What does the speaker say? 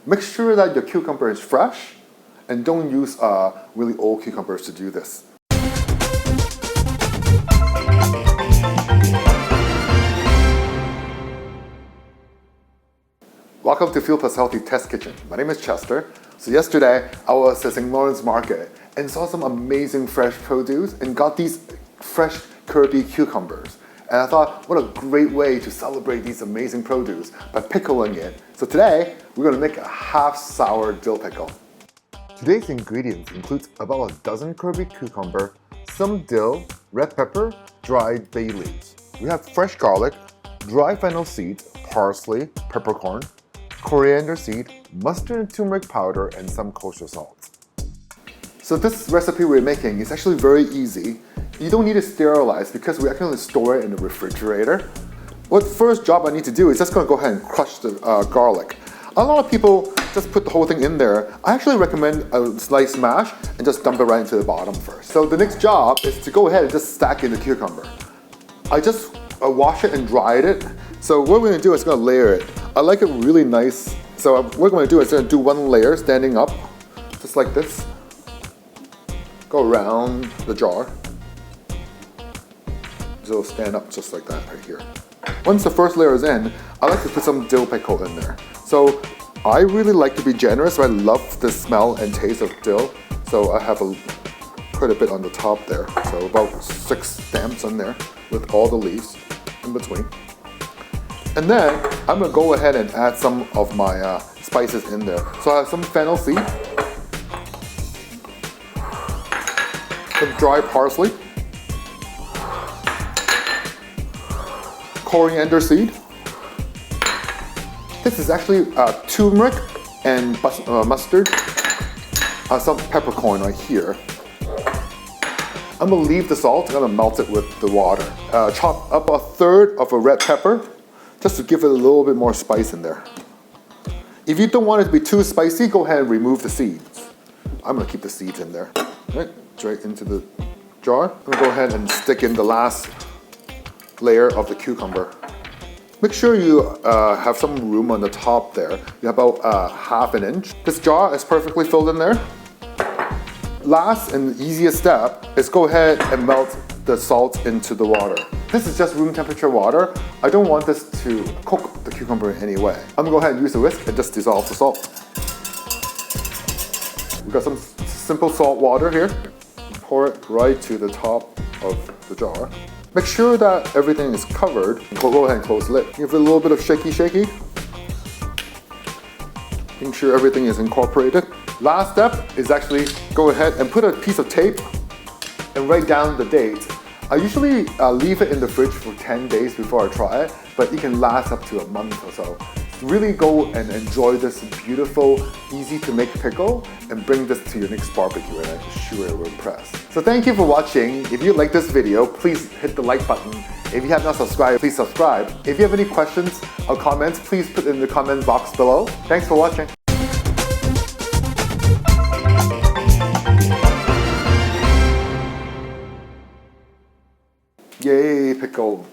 Make sure that your cucumber is fresh and don't use really old cucumbers to do this. Welcome to FUEL plus Healthy Test Kitchen. My name is Chester. So yesterday I was at St. Lawrence Market and saw some amazing fresh produce and got these fresh kirby cucumbers. And I thought, what a great way to celebrate these amazing produce by pickling it. So today we're going to make a half sour dill pickle. Today's ingredients include about a dozen kirby cucumber, some dill, red pepper, dried bay leaves. We have fresh garlic, dry fennel seeds, parsley, peppercorn, coriander seed, mustard and turmeric powder, and some kosher salt. So this recipe we're making is actually very easy. You don't need to sterilize because we actually store it in the refrigerator. What first job I need to do is just going to go ahead and crush the garlic. A lot of people just put the whole thing in there. I actually recommend a slice mash and just dump it right into the bottom first. So the next job is to go ahead and just stack in the cucumber. I just wash it and dried it. So what we're going to do is going to layer it. I like it really nice. So what we're going to do is going to do one layer standing up, just like this. Go around the jar. So it'll stand up just like that right here. Once the first layer is in, I like to put some dill pickle in there. So I really like to be generous. So I love the smell and taste of dill. So I have quite a bit on the top there. So about 6 stamps on there with all the leaves in between. And then I'm going to go ahead and add some of my spices in there. So I have some fennel seed, some dry parsley, coriander seed. This is actually turmeric and mustard, some peppercorn right here. I'm going to leave the salt, I'm going to melt it with the water. Chop up 1/3 of a red pepper, just to give it a little bit more spice in there. If you don't want it to be too spicy, go ahead and remove the seeds. I'm going to keep the seeds in there. Right, straight into the jar. I'm going to go ahead and stick in the last layer of the cucumber. Make sure you have some room on the top there. You have about 1/2 inch. This jar is perfectly filled in there. Last and easiest step is go ahead and melt the salt into the water. This is just room temperature water. I don't want this to cook the cucumber in any way. I'm gonna go ahead and use a whisk and just dissolve the salt. We've got some simple salt water here. Pour it right to the top of the jar. Make sure that everything is covered. Go ahead and close the lid. Give it a little bit of shaky. Make sure everything is incorporated. Last step is actually go ahead and put a piece of tape and write down the date. I usually leave it in the fridge for 10 days before I try it, but it can last up to a month or so. Really go and enjoy this beautiful, easy to make pickle and bring this to your next barbecue, and I'm sure it will impress. So thank you for watching. If you like this video, please hit the like button. If you have not subscribed, please subscribe. If you have any questions or comments, please put in the comment box below. Thanks for watching. Yay, pickle.